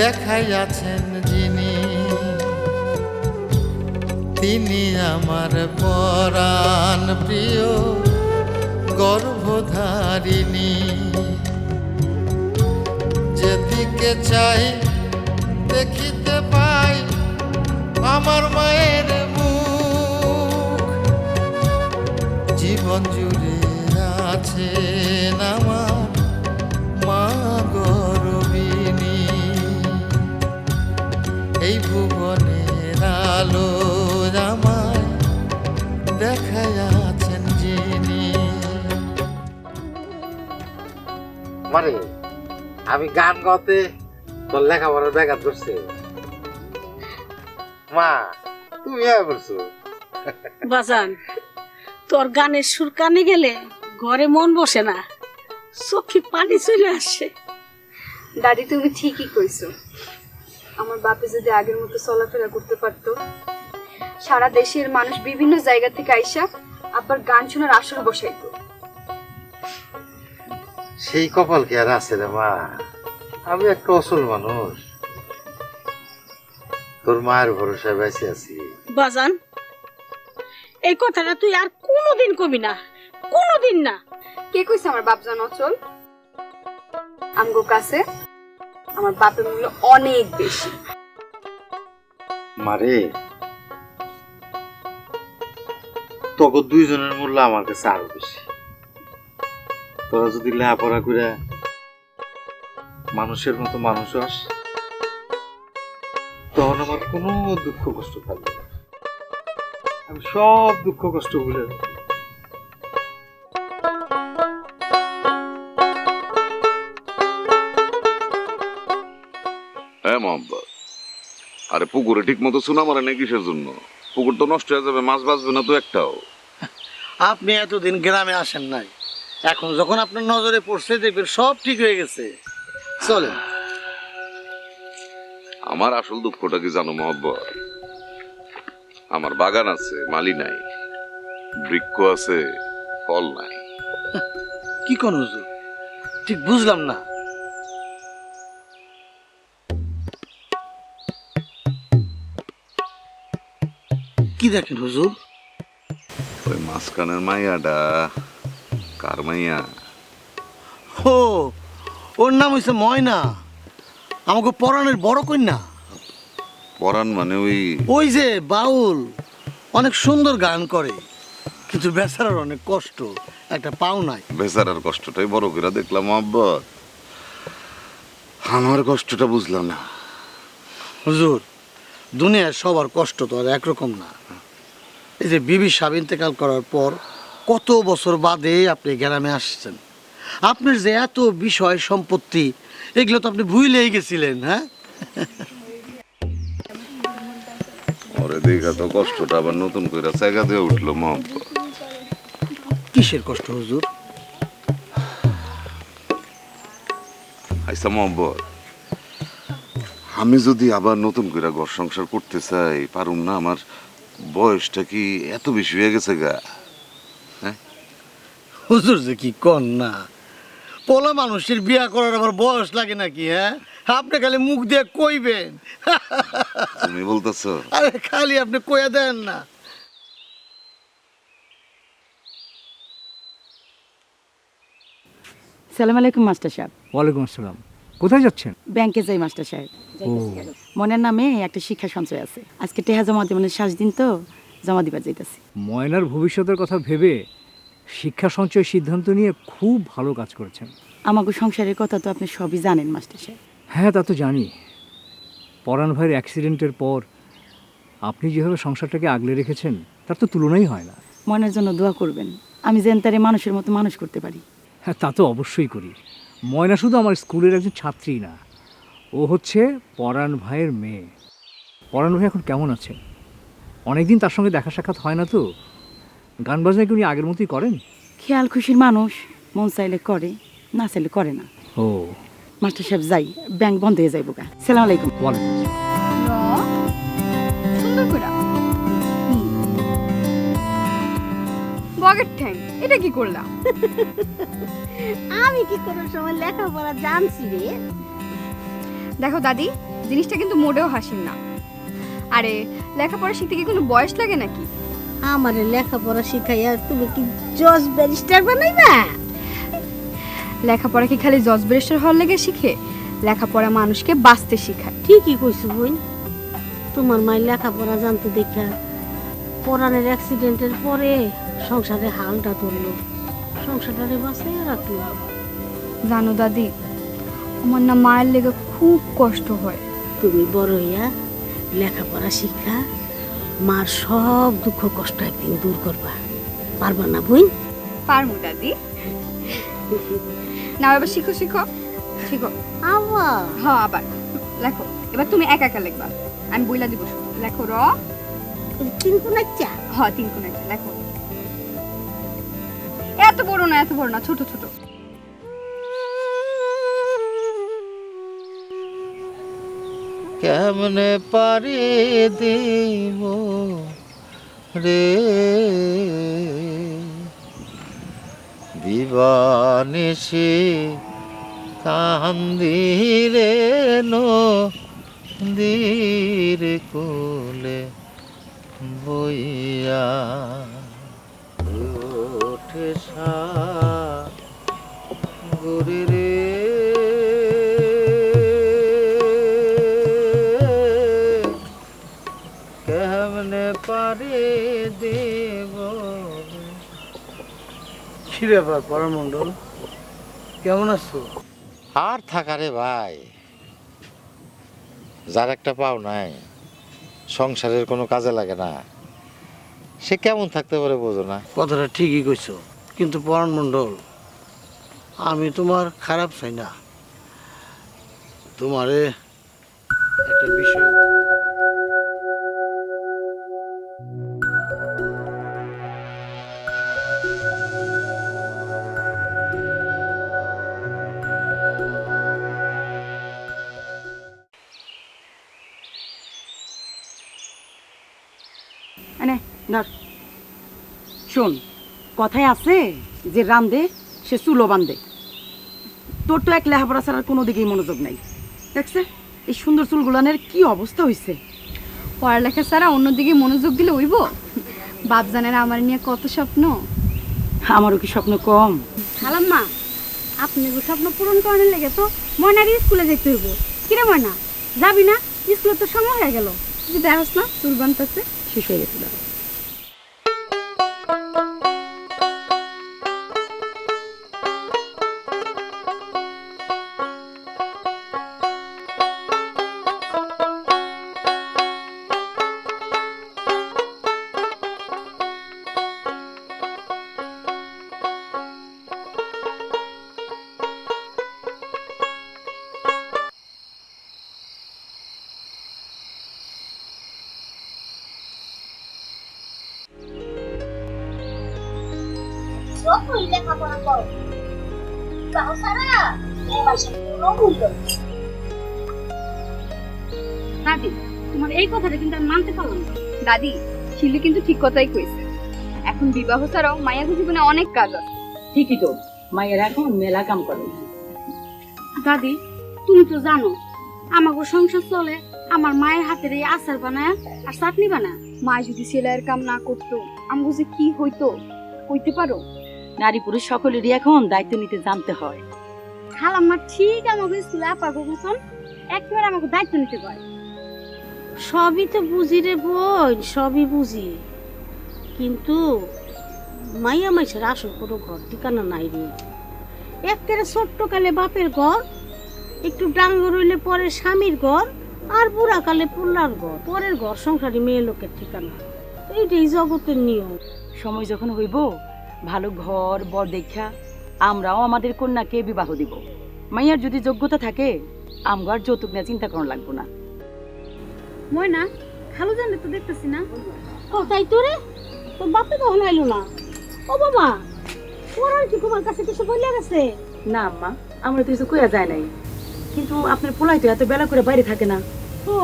দেখাইয়াছেন যিনি, তিনি আমার পরাণ প্রিয় গর্ভধারিণী। যেদিকে চাই দেখিতে পাই আমার মায়ের মুখ, জীবন জুড়ে আছেন আমার মা গর্বিণী। এই ভুবনের আলো আমায় দেখাইয়াছেন যিনি। মানে আমি গান গাওতে তোর লেখাপড়ার ব্যাঘাত করছে। মা তুমি বলছো বাজান, তোর গানের সুর কানে গেলে ঘরে মন বসে না, চোখে পানি চলে আসে। দাদি তুমি ঠিকই কইছো। আমার বাপে যদি আগের মতো চলাফেরা করতে পারতো, সারা দেশের মানুষ বিভিন্ন জায়গা থেকে আইসা আবার গান শোনার আসর বসাইতো। সেই কপাল কি আর আছে রে মা? আমি একটা অসল মানুষ, তোর মায়ের ভরসায় বেঁচে আছি। বাজান, এই কথাটা তুই আর কোনোদিন কবি না, কোনোদিন না। কে কইছে আমার বাপ জান অচল? আমগো কাছে আমার বাপের মূল্য অনেক বেশি। মারে তোকে দুইজনের মূল্য আমার কাছে আরো বেশি। তোরা যদি লেখাপড়া করে মানুষের মতো মানুষ হস, তখন আমার কোনো দুঃখ কষ্ট থাকবে না। আমি সব দুঃখ কষ্ট ভুলে যাব। হ্যাঁ মোহাম্মদ, আরে পুকুরে ঠিক মতো চুনা মারে না কিসের জন্য? পুকুর তো নষ্ট হয়ে যাবে, মাছ বাঁচবে না তো একটাও। আপনি এতদিন গ্রামে আসেন নাই, এখন যখন আপনার নজরে পড়ছে দেখবেন সব ঠিক হয়ে গেছে। চলেন। আমার আসল দুঃখটা কি জানো মোহাম্মদ? আমার বাগান আছে, মালি নাই, বৃক্ষ আছে, ফল নাই। কি কোন হুজুর, ঠিক বুঝলাম না। কি দেখেন হুজুর? ওই মাঝখানের মাইয়াটা কার মাইয়া? ও, ওর নাম হইছে ময়না, আমাকে পরাণের বড় কন্যা। পরাণ মানে ওই ওই যে বাউল, অনেক সুন্দর গান করে, কিন্তু বেচারার অনেক কষ্ট, একটা পাও নাই। বেচারার কষ্টটাই বড় করে দেখলাম মোহাম্মদ, আমার কষ্টটা বুঝলাম না। হুজুর, দুনিয়ার সবার কষ্ট তো আর একরকম না। এই যে বিবি সাহেব ইন্তেকাল করার পর কত বছর বাদে আপনি গ্রামে আসছেন, আপনার যে এত বিষয় সম্পত্তি, এগুলো তো আপনি ভুলেই গেছিলেন। হ্যাঁ, ওরে দেখা তো কষ্টটা আবার নতুন করে জায়গা দিয়ে উঠলো মোহাম্মদ। কিসের কষ্ট হুজুর? আচ্ছা মোহাম্মদ, আমি যদি আবার নতুন করে ঘর সংসার করতে চাই পারুম না? আমার বয়সটা কি এত বেশি হয়ে গেছে গা? হুজুর যে কি কন না, পোলা মানুষের বিয়া করার আবার বয়স লাগে নাকি? হ্যাঁ, আপনি খালি মুখ দিয়ে কইবেন। তুমি বলতেছো? আরে খালি আপনি কইয়া দেন না। সালাম আলাইকুম মাস্টার সাহেব। ওয়ালাইকুম আসসালাম। কোথায় যাচ্ছেন? ব্যাংকে যাই মাস্টার সাহেব। মনের নামে একটা শিক্ষা সঞ্চয় আছে, আজকে টেহা জমা দেবেন, 7 দিন তো জমা দিবার যাইতেছি। ময়নার ভবিষ্যতের কথা ভেবে শিক্ষা সঞ্চয় সিদ্ধান্ত নিয়ে খুব ভালো কাজ করেছেন। আমাকে সংসারের কথা তো আপনি সবই জানেন মাস্টার সাহেব। হ্যাঁ, তা তো জানি। পরাণ ভাইয়ের অ্যাক্সিডেন্টের পর আপনি যেভাবে সংসারটাকে আগলে রেখেছেন তার তো তুলনাই হয় না। মনের জন্য দোয়া করবেন, আমি যেন তারে মানুষের মতো মানুষ করতে পারি। হ্যাঁ, তা তো অবশ্যই করি। ময়না শুধু আমার স্কুলের একজন ছাত্রী না, ও হচ্ছে পরাণ ভাইয়ের মেয়ে। পরাণ ভাই এখন কেমন আছে? অনেকদিন তার সঙ্গে দেখা সাক্ষাৎ হয় না তো। গান বাজনা কি উনি আগের মতোই করেন? খেয়াল খুশির মানুষ, মন চাইলে করে, না চাইলে করে না। ও মাস্টার সাহেব, যাই, ব্যাংক বন্ধ হয়ে যাইব গা। সালাম আলাইকুম। ওয়ালাইকুম আসসালাম। সুন্দর করে বগের ঠ্যাং, এটা কি করলাম? আমি কি কোনো সময় লেখাপড়া জানছি রে? দেখো দাদি, জিনিসটা কিন্তু মোটেও হাসির না। আরে লেখাপড়া শিখতে কি কোনো বয়স লাগে নাকি? আমারে লেখাপড়া শিখাইয়া তুমি কি জজ ব্যারিস্টার বানাইবা? লেখাপড়া কি খালি জজ ব্যারিস্টার হওয়ার লেগে শিখে? লেখাপড়া মানুষকে বাঁচতে শেখায়। ঠিকই কইছো বোন। তোমার মায়ের লেখাপড়া জানতো দেখা পরানের অ্যাক্সিডেন্টের পরে সংসারে হালটা ধরলো, সংসারটারে বাঁচাইয়া রাখলো। জানো দাদি, আমার না মায়ের লেগে খুব কষ্ট হয়। তুমি বড় হইয়া লেখাপড়া শিক্ষা মার সব দুঃখ কষ্ট একদিন দূর করবা, পারবা না বোন? পারমু দাদি। না এবার শিখো শিখো শিখো। আবার হ্যাঁ আবার লেখো। এবার তুমি একা একা লিখবা, আমি বইলা দিব শুধু। লেখো র। কিন্তু নাচ্চা হ্যাঁ 3 কোণ আছে, লেখো। এত বড় না, এত বড় না, ছোট ছোট। কেমনে পারি দিব রে দিবানিশি কান্দিরে নদীর কোলে বইয়া ওঠে সাগরে রে কেমনে পারি দেব। কি ব্যাপার পরামণ্ডল, কেমন আছো? আর থাকা রে ভাই, যার একটা পাও নাই, সংসারের কোনো কাজে লাগে না, সে কেমন থাকতে পারে বোঝো না। কথাটা ঠিকই কইছো, কিন্তু পরামণ্ডল আমি তোমার খারাপ চাই না। তোমারে একটা বিষয় এনে ধর। শোন, কথায় আছে যে রান্দে সে চুলো বান্ধে। তোর তো এক লেখাপড়া ছাড়ার কোনো দিকেই মনোযোগ নাই। দেখছে এই সুন্দর চুলগুলানের কি অবস্থা হয়েছে। পড়ালেখা ছাড়া অন্যদিকে মনোযোগ দিলে হইব? বাপ জানের আমার নিয়ে কত স্বপ্ন। আমারও কি স্বপ্ন কম? খালাম্মা, আপনি স্বপ্ন পূরণ করার লেগে তো ময়নার স্কুলে যেতে হইব। কিরে ময়না, যাবি না? স্কুলে তো সময় হয়ে গেল। তুই দেখস না চুল বানতেছে? শেষ হয়ে গেছিল। দাদি, তোমার এই কথাটা কিন্তু আমি মানতে পারলাম না। দাদি, শিল্লি কিন্তু ঠিক কথাই কইছে। এখন বিবাহ ছাড়াও মায়াগো জীবনে অনেক কাজ আছে। ঠিকই তো, মায়ের এখন মেলা কাম করে। দাদি, তুমি তো জানো আমাকে সংসার চলে আমার মায়ের হাতের এই আচার বানায় আর চাটনি বানায়। মা যদি সেলাইয়ের কাম না করতো আমগো যে কি হইতো কইতে পারো? নারী পুরুষ সকলেরই এখন দায়িত্ব নিতে জানতে হয়। খালাম্মা ঠিক আমাকে স্কুলে আপাগো মতন একেবারে আমাকে দায়িত্ব নিতে পারে। সবই তো বুঝি রে বোন, সবই বুঝি, কিন্তু মাইয়া মাইসের আসল কোনো ঘর ঠিকানা নাই রে। একেবারে ছোট্ট কালে বাপের ঘর, একটু ডাঙ্গর হইলে পরে স্বামীর ঘর, আর বুড়া কালে পুল্লার ঘর, পরের ঘর সংসারী মেয়ে লোকের ঠিকানা। এইটাই জগতের নিয়ম। সময় যখন হইব ভালো ঘর বর দেখা আমরাও আমাদের কন্যাকে বিবাহ দিব। মাইয়ার যদি যোগ্যতা থাকে আমগো আর যৌতুক নিয়ে চিন্তা করা লাগবো না। ময়না, খালু জানলে তো দেখতেছি না। ও তাই তো রে, তোর বাপে তখন আইলো না। ও বাবা, ওরা কি তোমার কাছে কিছু বলে গেছে? না আম্মা, আমরা তো কিছু কইয়া যায় নাই, কিন্তু আপনার পোলাই তো এত বেলা করে বাইরে থাকে না। ও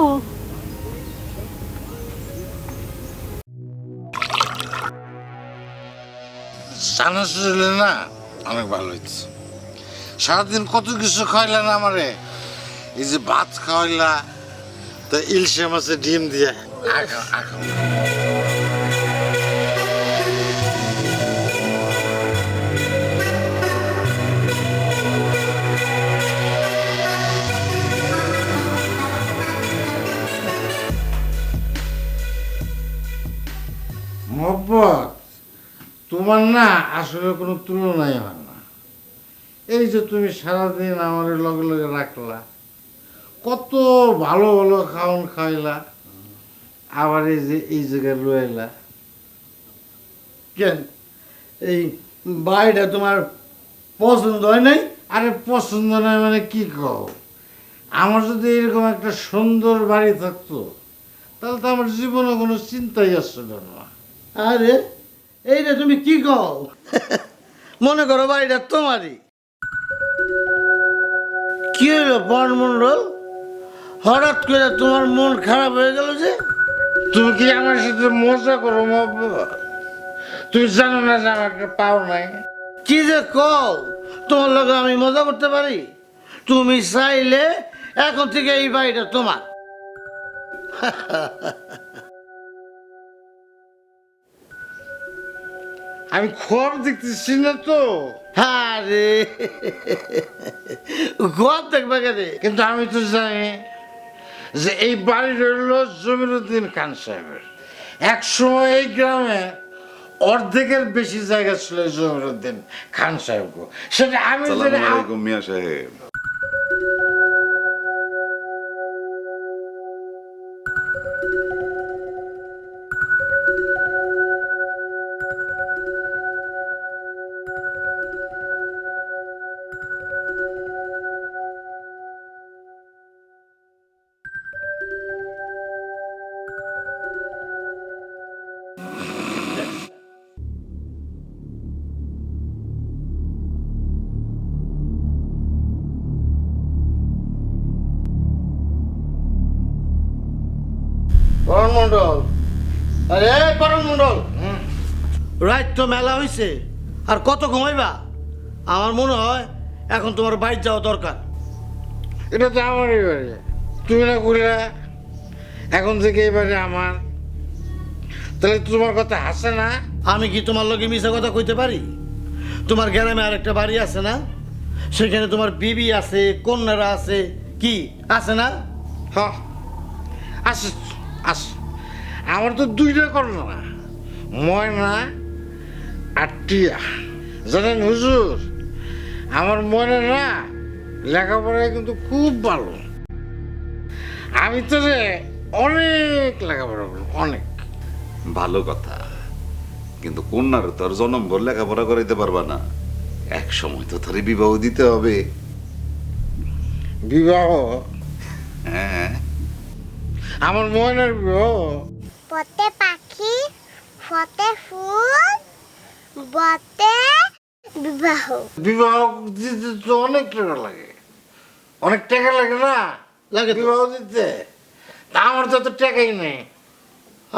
সানা শুরুলে না অনেক ভালো হয়েছে। সারাদিন কত কিছু খাওয়াইলা না আমারে। এই যে ভাত খাওয়াইলা, তা ইলশে মাছের ডিম দিয়ে আঁকা আঁকা মোহব্বত তোমার না আসলে কোনো তুলনাই হয় না। এই যে তুমি সারাদিন আমার লগে লগে রাখলা, কত ভালো ভালো খাওন খাইলা, আবার এই যে এই জায়গায় রয়েলা। কেন এই বাড়িটা তোমার পছন্দ হয় নাই? আরে পছন্দ নয় মানে কি কও? আমার যদি এরকম একটা সুন্দর বাড়ি থাকতো তাহলে তো আমার জীবনে কোনো চিন্তাই আসছিল না। আরে এইটা তুমি কি কও? মনে করো বাড়িটা তোমারই। কি হলো বনমন্ডল, হঠাৎ করে তোমার মন খারাপ হয়ে গেল যে? তুমি কি আমার সাথে মজা করো মোহব্বত? তুমি জানো না যে আমার একটা পাও নাই? কি যে কও, তোমার লগে আমি মজা করতে পারি? তুমি চাইলে এখন থেকে এই বাড়িটা তোমার। আমি খোয়াব দেখতেছি না তো, আরে ঘর দেখবে কেনে? কিন্তু আমি তো জানি যে এই বাড়ি রইল জমিরুদ্দিন খান সাহেবের। এক সময় এই গ্রামে অর্ধেকের বেশি জায়গা ছিল জমিরুদ্দিন খান সাহেব। সেটা আমি আসসালামু জানি। আলাইকুম মিয়া সাহেব। করণমন্ডল, আরে করণমন্ডল, রাত তো মেলা হয়েছে, আর কত ঘুমাইবা? আমার মনে হয় এখন তোমার বাইরে যাওয়া দরকার। এটা তো আমারই বাড়ি, তুমি না ঘুরে এখন থেকে এই বাড়ি আমার। তাহলে তোমার কথা হাসে না? আমি কি তোমার লগে মিশা কথা কইতে পারি? তোমার গ্রামে আর একটা বাড়ি আছে না? সেখানে তোমার বিবি আছে, কন্যারা আছে, কি আছে না? হ্যাঁ আসে আসে। আমার তো দুইটা করলো না, ময়না আর টিয়া। জানেন হুজুর, আমার মনে না লেখাপড়ায় কিন্তু খুব ভালো। আমি তো রে অনেক লেখাপড়া করবো, অনেক। ভালো কথা, কিন্তু কন্যার তো আর জন্মভর লেখাপড়া করাইতে পারবা না। এক সময় তো তার বিবাহ দিতে হবে। বিবাহ? হ্যাঁ, আমার ময়নার বিবাহ? পথে পাখি, ফতে ফুল, বতে বিবাহ। বিবাহ দিতে তো অনেক টাকা লাগে, অনেক টাকা লাগে না? লাগে তো। বিবাহ দিতে। তা আমার তো টাকাই নেই।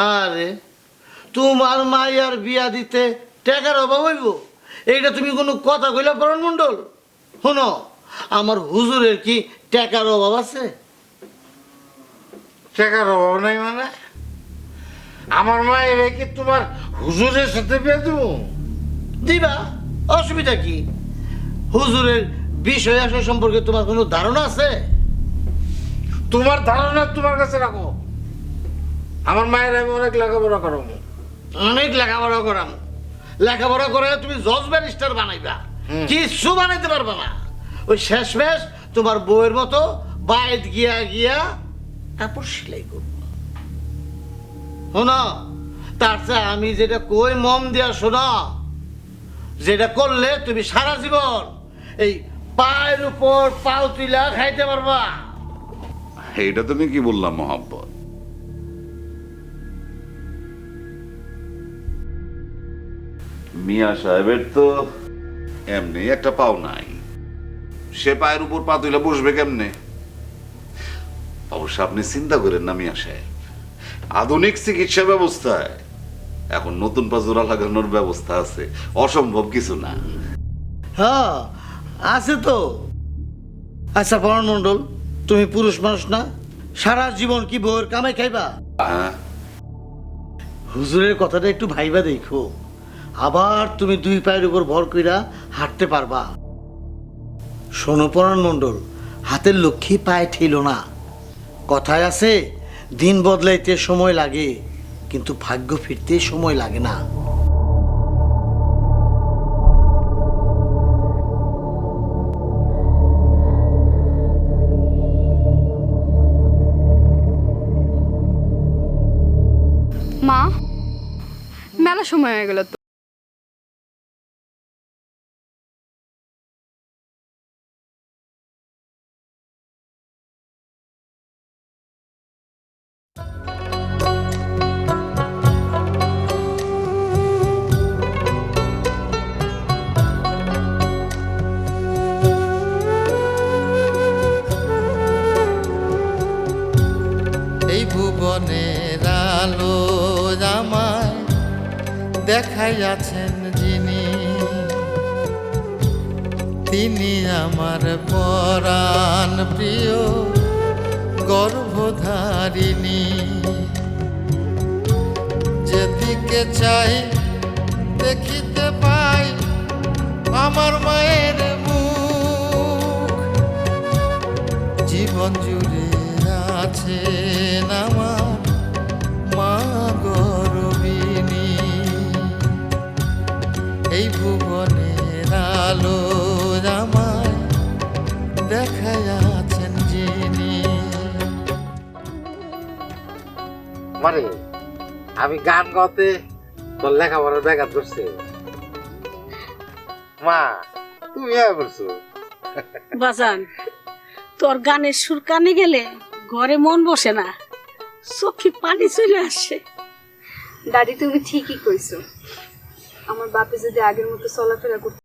আরে তোমার মাইয়ার বিয়া দিতে টাকার অভাব হইব? এইটা তুমি কোনো কথা কইলা করণমন্ডল? শোনো, আমার হুজুরের কি টাকার অভাব আছে? টাকার অভাব নাই মানে? আমার মায়ের কি তোমার হুজুরের সাথে বিয়ে দেবো? দিবা, অসুবিধা কি? হুজুরের বিষয় আশয় সম্পর্কে তোমার কোনো ধারণা আছে? তোমার ধারণা তোমার কাছে রাখো। আমার মায়ের আমি অনেক লেখাপড়া করাবো। অনেক লেখাপড়া করাম, লেখাপড়া করে তুমি জজ ব্যারিস্টার বানাইবা, কিছু বানাইতে পারবা না। ওই শেষমেশ তোমার বউয়ের মতো বাইত গিয়া গিয়া কাপড় সেলাই করবো। শোনো, তার চেয়ে আমি যেটা কই মন দিয়া শোনো, যেটা করলে তুমি সারা জীবন এই পায়ের উপর পাও তুইলা খাইতে পারবা। এইটা তুমি কি বললাম মোহাম্মদ? মিয়া সাহেবের তো এমনি একটা পাও নাই, সে পায়ের উপর পা তুলে বসবে কেমনে? অবশ্য আপনি চিন্তা করেন না মিয়া সাহেব, আধুনিক চিকিৎসা ব্যবস্থায় এখন নতুন পা জোড়া লাগানোর ব্যবস্থা আছে, অসম্ভব কিছু না। হ্যাঁ আছে তো। আচ্ছা করণমন্ডল, তুমি পুরুষ মানুষ না? সারা জীবন কি বউয়ের কামাই খাইবা? হুজুরের কথাটা একটু ভাইবা দেখো, আবার তুমি দুই পায়ের উপর ভর কইরা হাঁটতে পারবা। শোনো পরাণ মণ্ডল, হাতের লক্ষ্মী পায়ে ঠেলো না। কথায় আছে, দিন বদলাইতে সময় লাগে, কিন্তু ভাগ্য ফিরতে সময় লাগে না। মা, মেলা সময় হয়ে গেল তো। এই ভুবনের আলো আমায় দেখাইয়াছেন যিনি, তিনি আমার পরাণ প্রিয় গর্ভধারিণী। যেদিকে চাই দেখিতে পাই আমার মায়ের মুখ, জীবন জুড়ে আছেন আমার মা গর্বিণী। এই ভুবনের আলো আমায় দেখাইয়াছেন যিনি। মানে আমি গান গাওতে তোর লেখাপড়ার ব্যাঘাত করছে? মা তুমি বলছো বাজান, তোর গানের সুর কানে গেলে ঘরে মন বসে না, চোখে পানি চলে আসে। দাদি তুমি ঠিকই কইছো, আমার বাপে যদি আগের মতো চলাফেরা করতে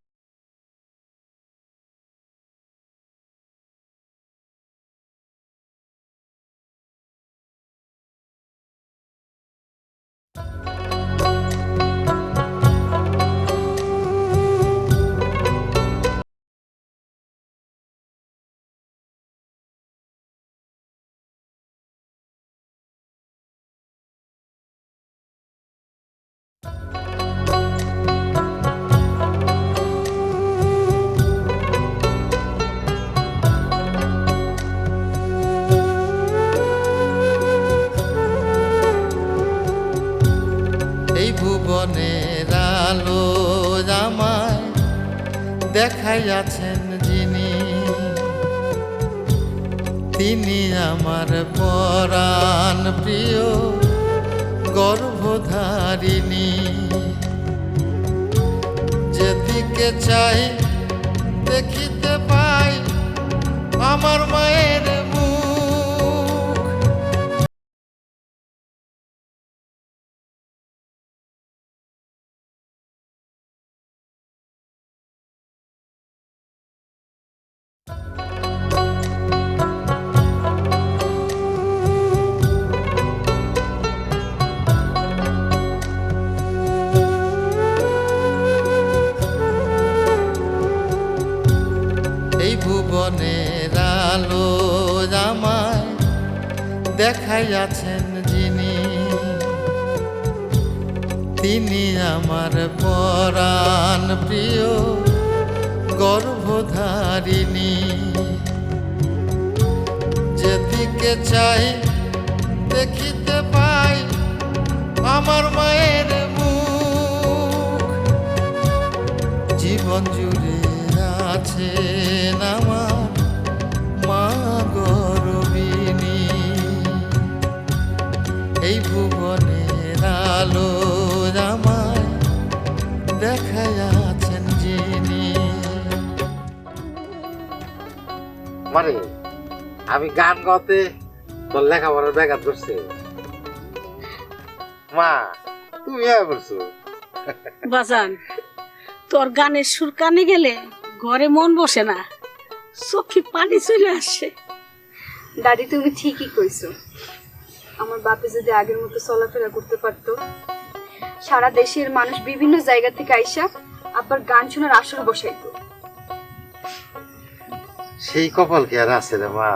এই ভুবনের আলো আমায় দেখাইয়াছেন যিনি, তিনি আমার পরাণ প্রিয় গর্ভধারিণী। যেদিকে চাই দেখিতে পাই আমার মায়ের মুখ, এই ভুবনের আলো আমায় দেখাইয়াছেন যিনি, তিনি আমার পরাণ প্রিয় গর্ভধারিণী। যেদিকে চাই দেখিতে পাই আমার মায়ের মুখ, জীবন জুড়ে আছেন আমার মা গর্বিণী। এই ভুবনের আলো আমায় দেখাইয়াছেন যিনি। মানে আমি গান গাওতে তোর লেখাপড়ার ব্যাঘাত করছে? মা তুমি বলছো বাজান, তোর গানের সুর কানে গেলে ঘরে মন বসে না, চোখে পানি চলে আসে। দাদি তুমি ঠিকই কইছো, আমার বাপে যদি আগের মতো চলাফেরা করতে পারতো, সারা দেশের মানুষ বিভিন্ন জায়গা থেকে আইসা আবার গান শোনার আসর বসাইতো। সেই কপাল কি আর আছে রে মা?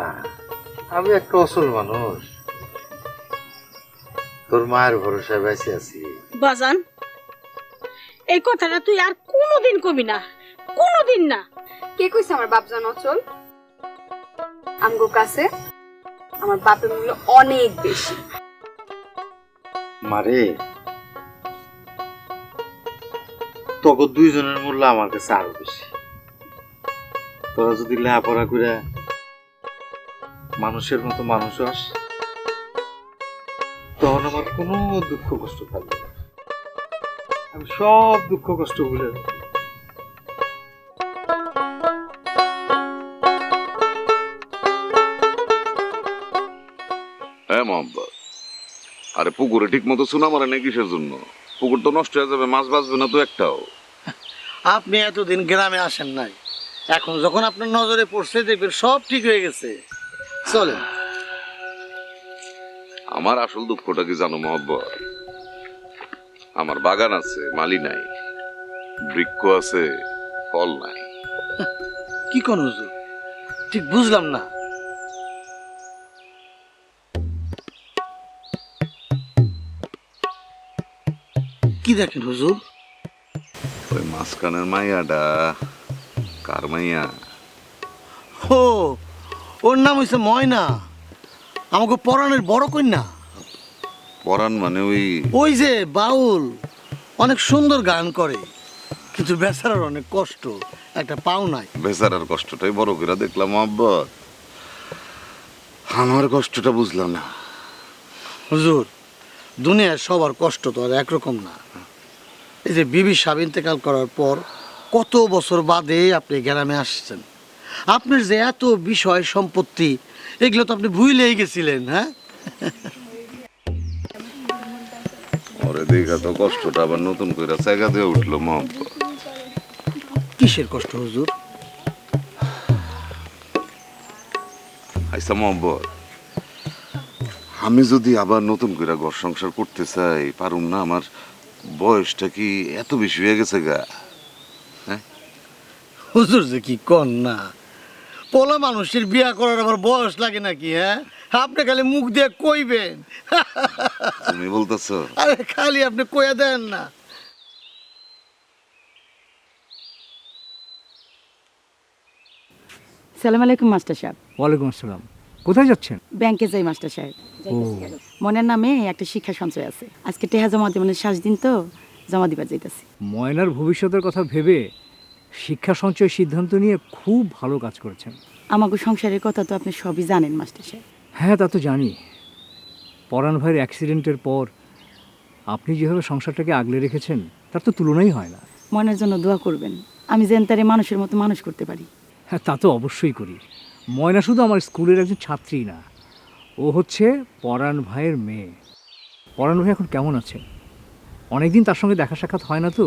আমি একটা অসল মানুষ, তোর মায়ের ভরসায় বেঁচে আছি। বাজান, এই কথাটা তুই আর কোনোদিন কবি না, কোনোদিন না। কে কইছে আমার বাপ জান অচল? আমগো কাছে আমার বাপের মূল্য অনেক বেশি। মারে, তখন দুইজনের মূল্য আমার কাছে আরো বেশি। তোরা যদি লেখাপড়া করে মানুষের মতো মানুষ হস, তখন আমার কোনো দুঃখ কষ্ট থাকবে না। আমি সব দুঃখ কষ্ট ভুলে যাবো। হ্যাঁ মোহাম্মদ, আরে পুকুরে ঠিক মতো চুনা মারে না কিসের জন্য? পুকুর তো নষ্ট হয়ে যাবে, মাছ বাঁচবে না তো একটাও। আপনি এতদিন গ্রামে আসেন নাই, এখন যখন আপনার নজরে পড়ছে দেখবেন সব ঠিক হয়ে গেছে। চলেন। আমার আসল দুঃখটা কি জানো মোহাম্মদ? আমার বাগান আছে, মালি নাই, বৃক্ষ আছে, ফল নাই। কি কোন হুজুর, ঠিক বুঝলাম না। কি দেখেন হুজুর? ওই মাঝখানের মাইয়াটা কার মাইয়া? ও, ওর নাম হইছে ময়না, আমাকে পরাণের বড় কন্যা। পরাণ মানে ওই ওই যে বাউল, অনেক সুন্দর গান করে, কিন্তু বেচারার অনেক কষ্ট, একটা পাও নাই। বেচারার কষ্টটাই বড় করে দেখলাম মোহাম্মদ, আমার কষ্টটা বুঝলাম না। হুজুর, দুনিয়ার সবার কষ্ট তো আর একরকম না। এই যে বিবি সাহেব ইন্তেকাল করার পর কত বছর বাদে আপনি গ্রামে আসছেন, আপনার যে এত বিষয় সম্পত্তি, এগুলো তো আপনি ভুলেই গেছিলেন। হ্যাঁ, ওরে দেখা তো কষ্টটা আবার নতুন করে জায়গা দিয়ে উঠলো মোহাম্মদ। কিসের কষ্ট হুজুর? আচ্ছা মোহাম্মদ, আমি যদি আবার নতুন করে ঘর সংসার করতে চাই, পারুম না? আমার বয়সটা কি এত বেশি হয়ে গেছে গা? হুজুর যে কি কন না, পোলা মানুষের বিয়া করার আবার বয়স লাগে নাকি? হ্যাঁ, আপনি খালি মুখ দিয়ে কইবেন। তুমি বলতেছো? আরে খালি আপনি কইয়া দেন না। সালাম আলাইকুম মাস্টার সাহেব। ওয়ালাইকুম আসসালাম। কোথায় যাচ্ছেন? ব্যাংকে যাই মাস্টার সাহেব। ও, মনের নামে একটা শিক্ষা সঞ্চয় আছে, আজকে টেহা জমা দেবেন, 7 দিন তো জমা দিবার যাইতেছি। ময়নার ভবিষ্যতের কথা ভেবে শিক্ষা সঞ্চয় সিদ্ধান্ত নিয়ে খুব ভালো কাজ করেছেন। আমাকে সংসারের কথা তো আপনি সবই জানেন মাস্টার সাহেব। হ্যাঁ, তা তো জানি। পরাণ ভাইয়ের অ্যাক্সিডেন্টের পর আপনি যেভাবে সংসারটাকে আগলে রেখেছেন তার তো তুলনাই হয় না। মনের জন্য দোয়া করবেন, আমি যেন তারে মানুষের মতো মানুষ করতে পারি। হ্যাঁ, তা তো অবশ্যই করি। ময়না শুধু আমার স্কুলের একজন ছাত্রী না, ও হচ্ছে পরাণ ভাইয়ের মেয়ে। পরাণ ভাই এখন কেমন আছে? অনেকদিন তার সঙ্গে দেখা সাক্ষাৎ হয় না তো।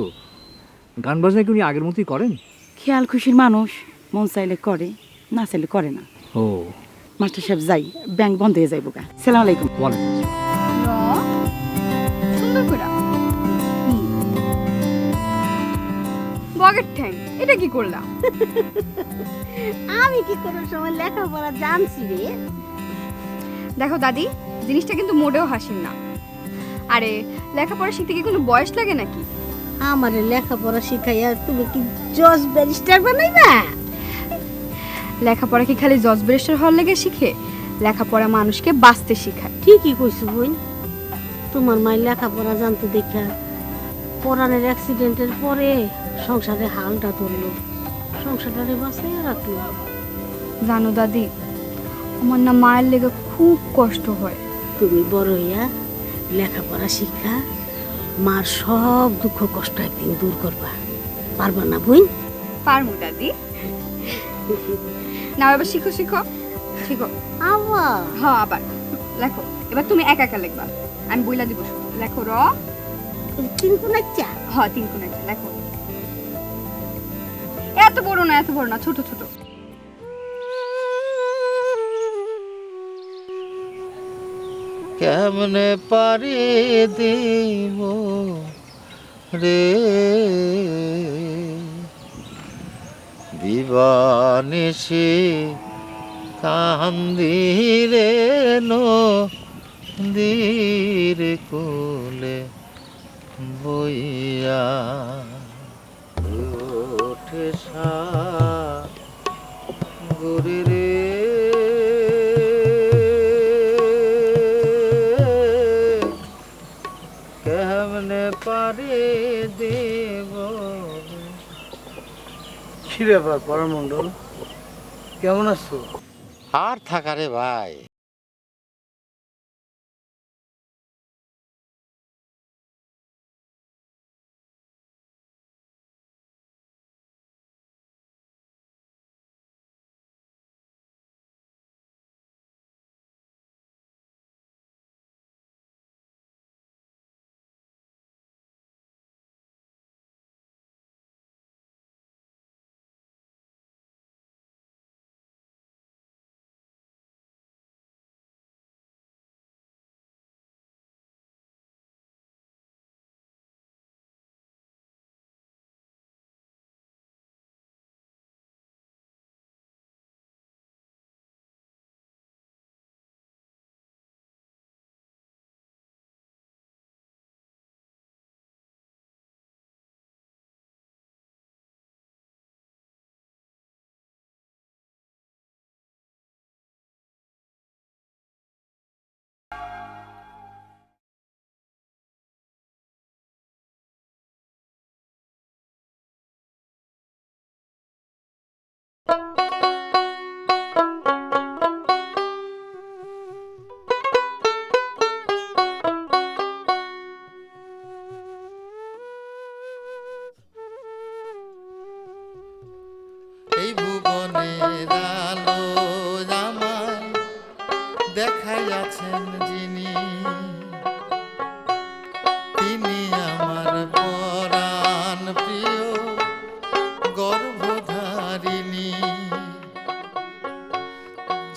গান বাজনা কি উনি আগের মতোই করেন? খেয়াল খুশির মানুষ, মন চাইলে করে, না চাইলে করে না। ও, মাস্টার সাহেব যাই, ব্যাংক বন্ধ হয়ে যাইব গা। সালাম আলাইকুম। ওয়ালাইকুম আসসালাম। সুন্দর করে বগের ঠ্যাং, এটা কি করলাম? আমি কি কোনো সময় লেখাপড়া জানছি রে? দেখো দাদি, জিনিসটা কিন্তু মোটেও হাসির না। আরে লেখাপড়া শিখতে কি কোনো বয়স লাগে নাকি? আমারে লেখাপড়া শিখাইয়া তুমি কি জজ ব্যারিস্টার বানাইবা? লেখাপড়া কি খালি জজ ব্যারিস্টার হওয়ার লেগে শিখে? লেখাপড়া মানুষকে বাঁচতে শেখায়। ঠিকই কইছো বোন, তোমার মায়ের লেখাপড়া জানতে দেখা পরাণের অ্যাক্সিডেন্টের পরে সংসারে হালটা ধরলো, সংসারটারে বাঁচাইয়া রাখলো। জানো দাদি, আমার না মায়ের লেগে খুব কষ্ট হয়। তুমি বড় হইয়া লেখাপড়া শিক্ষা মার সব দুঃখ কষ্ট একদিন দূর করবা, পারবা না বোন? পারমু দাদি। না এবার শিখো শিখো শিখো। আবার হ্যাঁ আবার লেখো। এবার তুমি একা একা লিখবা, আমি বইলা দিব শুধু। লেখো র। কিন্তু নাচ্চা। হ্যাঁ, 3 কোণ একটা লেখো। এত বড় না, এত বড় না, ছোট ছোট। কেমনে পারি দিব রে দিবানিশি কান্দিরে নদীর কোলে বইয়া ওঠে সাগরে রে কেমনে পারে দেব। কি ব্যাপার পরামণ্ডল, কেমন আছো? আর থাকা রে ভাই, এই ভুবনের আলো আমায় দেখাইয়াছেন যিনি, তিনি আমার পরাণ প্রিয় গর্ভধারিণী।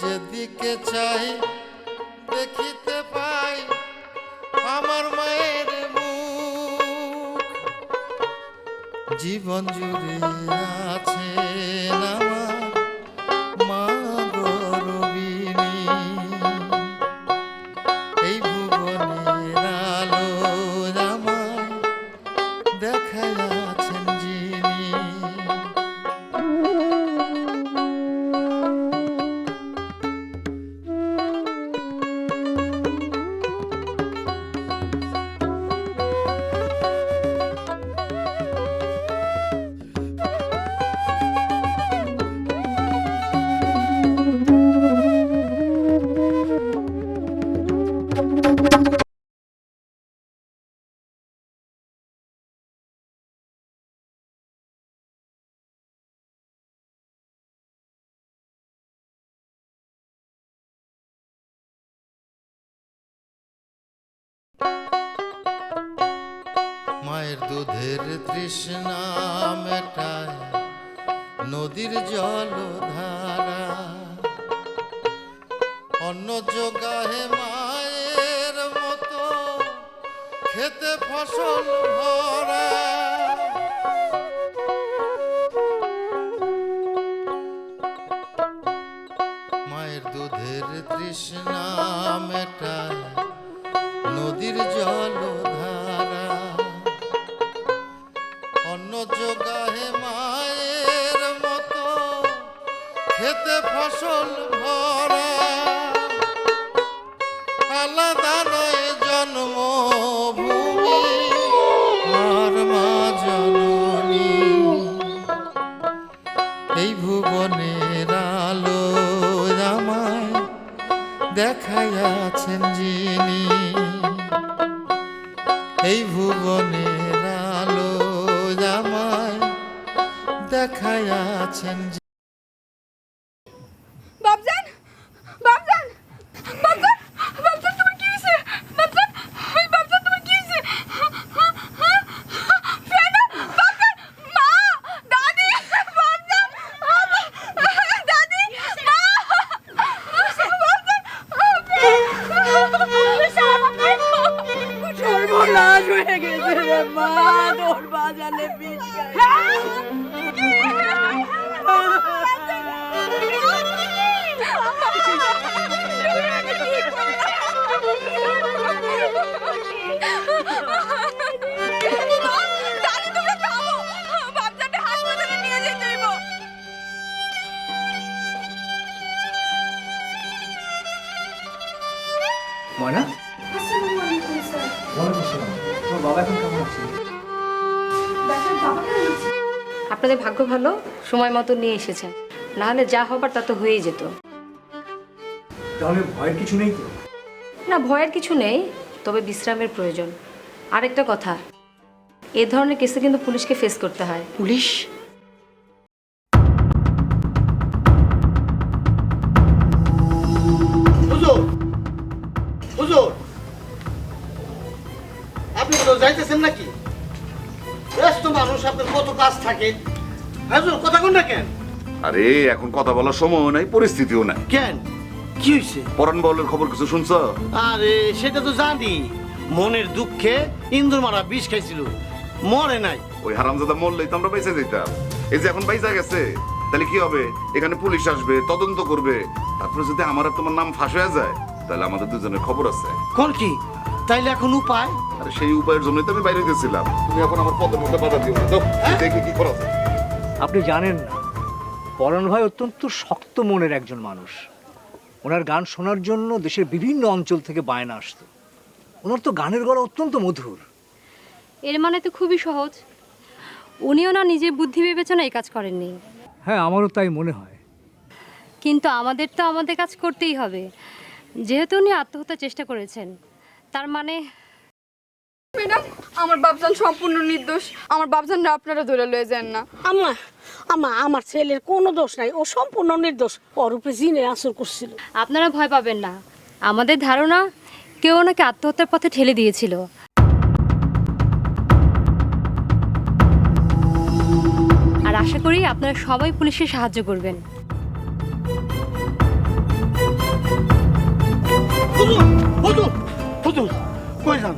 যেদিকে চাই দেখিতে পাই আমার মায়ের মুখ, জীবন জুড়ে আছেন আমার মা গর্বিণী। এই ভুবনের আলো আমায় দেখাইয়াছেন যিনি। মায়ের দুধের তৃষ্ণা মেটায় নদীর জলধারা, অন্ন যোগাহে মায়ের মতো খেতে ফসল ভরা। মায়ের দুধের তৃষ্ণা মেটায় নদীর জলধারা, অন্ন যোগাহে মায়ের মতো খেতে ফসল ভরা। আলাদা নয় জন্মভূমি আর মা জননী, এই ভুবনের আলো আমায় দেখাইয়াছেন যিনি। এই ভুবনের আলো আমায় দেখাইয়াছেন যিনি। বাবজান, বাবজান, বাবজান, বাবজান তোমার কি হয়েছে? বাবজান, ওই বাবজান তোমার কি হয়েছে? ফেনা, বাবজান, মা, দাদি, বাবজান, দাদি, মা, সর্বনাশ হয়ে গেছে রে মা, তোর বাজালে বিষ খাই। তোমার বাবা এখন কেমন আছে? আপনাদের ভাগ্য ভালো, সময় মতো নিয়ে এসেছেন, না হলে যা হবার তা তো হয়েই যেত। তাহলে ভয়ের কিছু নেই তো? না, ভয়ের কিছু নেই, তবে বিশ্রামের প্রয়োজন। আরেকটা কথা, এ ধরনের কেসে কিন্তু পুলিশকে ফেস করতে হয়। পুলিশ? হুজুর, হুজুর, আপনি কোথাও যাইতেছেন নাকি? ব্যস্ত মানুষ, আপনার কত কাজ থাকে। হুজুর, কথা কোন না কেন? আরে এখন কথা বলার সময় নাই, পরিস্থিতিও নাই। কেন, কি হয়েছে? পরাণ বাউলের খবর কিছু শুনছ? আরে সেটা তো জানি, মনের দুঃখে ইন্দুর মারা বিষ খাইছিল, মরে নাই। ওই হারামজাদা মরলেই তো আমরা বেঁচে যেতাম। এই যে এখন বাইচা গেছে, তাহলে কি হবে? এখানে পুলিশ আসবে, তদন্ত করবে, তারপরে যদি আমার আর তোমার নাম ফাঁস হয়ে যায়, তাহলে আমাদের দুজনের খবর আছে। কোন কি? তাইলে এখন উপায়? আরে সেই উপায়ের জন্যই তো আমি বাইরে গেছিলাম। তুমি এখন আমার পদের মধ্যে বাধা দিও না, যাও, দেখি কি করা যায়। আপনি জানেন না, পরাণ ভাই অত্যন্ত শক্ত মনের একজন মানুষ। ওনার গান শোনার জন্য দেশের বিভিন্ন অঞ্চল থেকে বায়না আসতো। ওনার তো গানের গলা অত্যন্ত মধুর। এর মানে তো খুবই সহজ, উনিও না নিজের বুদ্ধি বিবেচনা এই কাজ করেননি। হ্যাঁ, আমারও তাই মনে হয়। কিন্তু আমাদের তো আমাদের কাজ করতেই হবে, যেহেতু উনি আত্মহত্যার চেষ্টা করেছেন, তার মানে ম্যাডাম, আমার বাপজান সম্পূর্ণ নির্দোষ। আমার বাপজানরা আপনারা ধরে লয়ে যান না। আম্মা, আমার ছেলের কোনো দোষ নাই, ও সম্পূর্ণ নির্দোষ। ওর উপরে জিনের আসর করছিল। আপনারা ভয় পাবেন না, আমাদের ধারণা কেউ ওনাকে আত্মহত্যার পথে ঠেলে দিয়েছিল। আর আশা করি আপনারা সবাই পুলিশের সাহায্য করবেন। হুজুর, হুজুর, হুজুর, কই যান?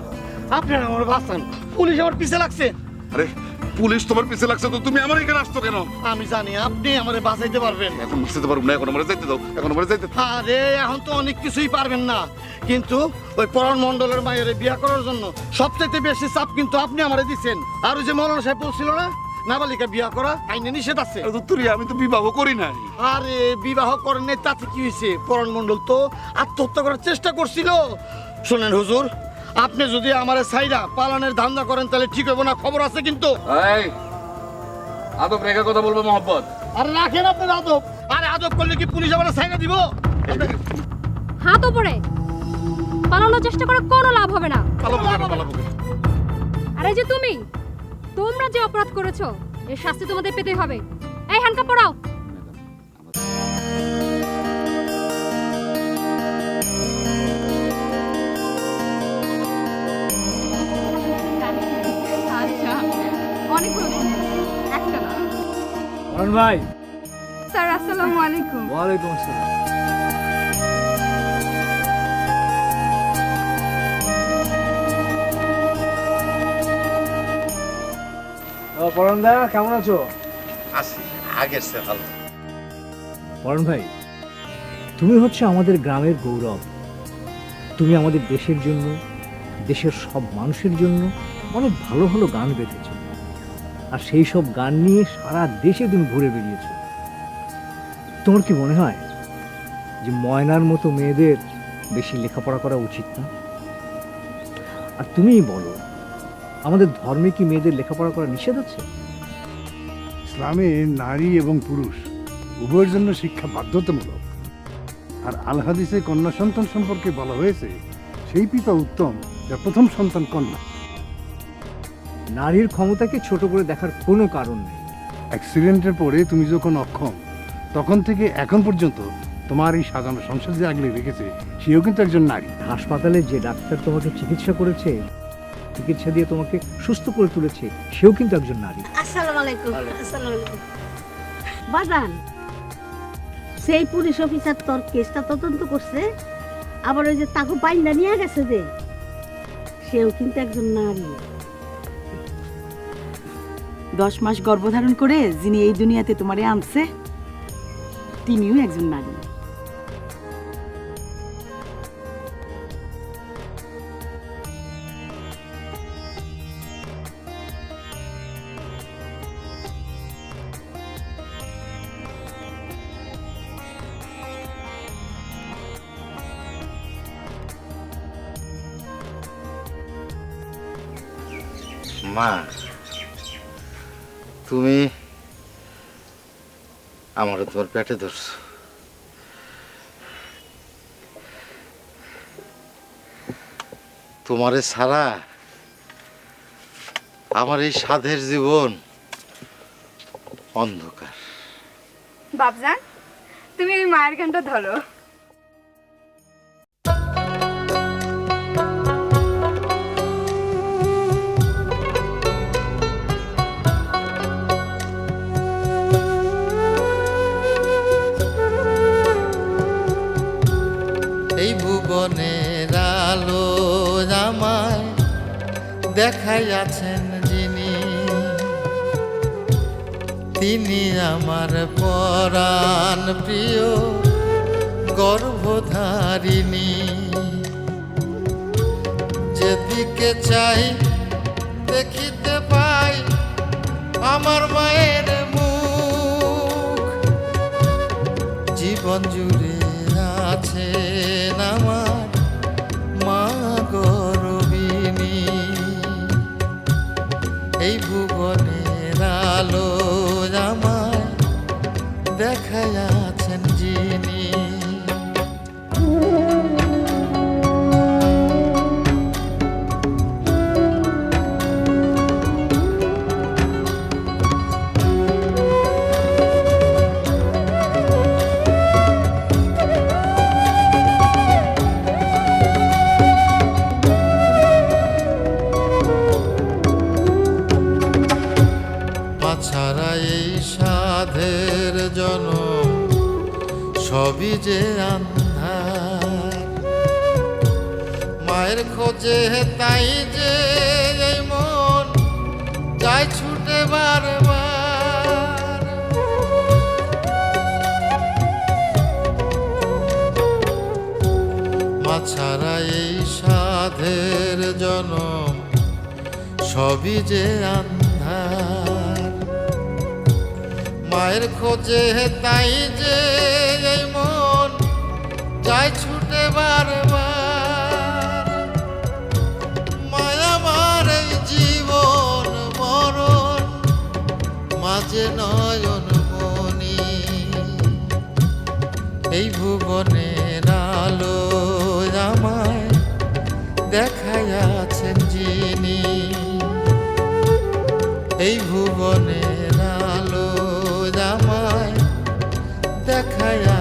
আপনারা আমার বাঁচান, পুলিশ আমার পিছে লাগছে। আরে পুলিশ তোমার পিছে লাগছে তো তুমি আমার এখানে আসছো কেন? আমি জানি আপনি আমারে বাঁচাইতে পারবেন। এখন বুঝতে পারবো না, এখন আমার যাইতে দাও, এখন আমার যাইতে দাও। আরে এখন তো অনেক কিছুই পারবেন না, কিন্তু ওই পরাণ মণ্ডলের মায়ের বিয়ে করার জন্য সবচাইতে বেশি চাপ কিন্তু আপনি আমারে দিচ্ছেন। আর ওই যে মৌলানা সাহেব বলছিল না, নাবালিকা বিয়ে করা আইনে নিষেধ আছে। আমি তো বিবাহ করি নাই। আরে বিবাহ করেন নাই তাতে কি হয়েছে? পরাণ মণ্ডল তো আত্মহত্যা করার চেষ্টা করছিল। শোনেন হুজুর, আপনি যদি আমারে সাইরা পালানের ধান্দা করেন তাহলে ঠিক হবে না, খবর আছে কিন্তু। আদব রেখে কথা বলবো মোহাম্মদ। আরে রাখেন আপনার আদব। আরে আদব করলে কি পুলিশ আমারে সাইরা দিব? হাত ওপরে, পালানোর চেষ্টা করে কোনো লাভ হবে না। আর এই যে তোমরা যে অপরাধ করেছো, এর শাস্তি তোমাদের পেতে হবে। এই হ্যান্ডকাপ পরাও। আচ্ছা, অনেক একটা না। পরাণ ভাই, স্যার আসসালামু আলাইকুম। ওয়ালাইকুম আসসালাম। পরাণ দা, কেমন আছো? আছি, আগের সে ভালো। পরাণ ভাই, তুমি হচ্ছে আমাদের গ্রামের গৌরব। তুমি আমাদের দেশের জন্য, দেশের সব মানুষের জন্য অনেক ভালো ভালো গান গেঁথেছ। আর সেই সব গান নিয়ে সারা দেশে তুমি ঘুরে বেরিয়েছো। তোমার কি মনে হয় যে ময়নার মতো মেয়েদের বেশি লেখাপড়া করা উচিত না? আর তুমিই বলো, আমাদের ধর্মে কি মেয়েদের লেখাপড়া করা নিষেধ আছে? ইসলামে নারী এবং পুরুষ উভয়ের জন্য শিক্ষা বাধ্যতামূলক। আর আল হাদিসে কন্যা সন্তান সম্পর্কে বলা হয়েছে, সেই পিতা উত্তম যার প্রথম সন্তান কন্যা। নারীর ক্ষমতাকে ছোট করে দেখার কোনো কারণ নেই। অ্যাক্সিডেন্টের পরে তুমি যখন অক্ষম, তখন থেকে এখন পর্যন্ত তোমার এই সাজানো সংসার যে আগলে রেখেছে, সেও কিন্তু একজন নারী। হাসপাতালে যে ডাক্তার তোমাকে চিকিৎসা করেছে, চিকিৎসা দিয়ে তোমাকে সুস্থ করে তুলেছে, সেও কিন্তু একজন নারী। আসসালামু আলাইকুম। আসসালামু আলাইকুম। বাজান, সেই পুলিশ অফিসার তোর কেসটা তদন্ত করছে, আবার ওই যে তাকে বাইন্দা নিয়ে গেছে যে, সেও কিন্তু একজন নারী। 10 মাস গর্ভধারণ করে যিনি এই দুনিয়াতে তোমারে আনছে, তিনিও একজন নারী। মা, তুমি আমার তোমার পেটে ধরছো। তোমারে ছাড়া আমার এই সাধের জীবন অন্ধকার। বাপজান, তুমি ওই মায়ের গানটা ধরো। এই ভুবনের আলো আমায় দেখাইয়াছেন যিনি, তিনি আমার পরাণ প্রিয় গর্ভধারিণী। যেদিকে চাই দেখিতে পাই আমার মায়ের মুখ, জীবন জুড়ে আছেন আমার মা গর্বিণী। এই ভুবনের আলো আমায় দেখাইয়াছেন যিনি। ছাড়া এই সাধের জনম সবই যে আন্ধার, মায়ের খোঁজে তাই যে এই মন যায় ছুটে বারবার। মা ছাড়া এই সাধের জনম সবই যে আন্ধার, মায়ের খোঁজে তাই যে এই মন যায় ছুটে বারবার। মায়া আমার এই জীবন মরণ মাঝে নয়ন মনি। এই ভুবনের আলো আমায় দেখাইয়াছেন যিনি, এই ভুবনের আলো আমায় দেখায়া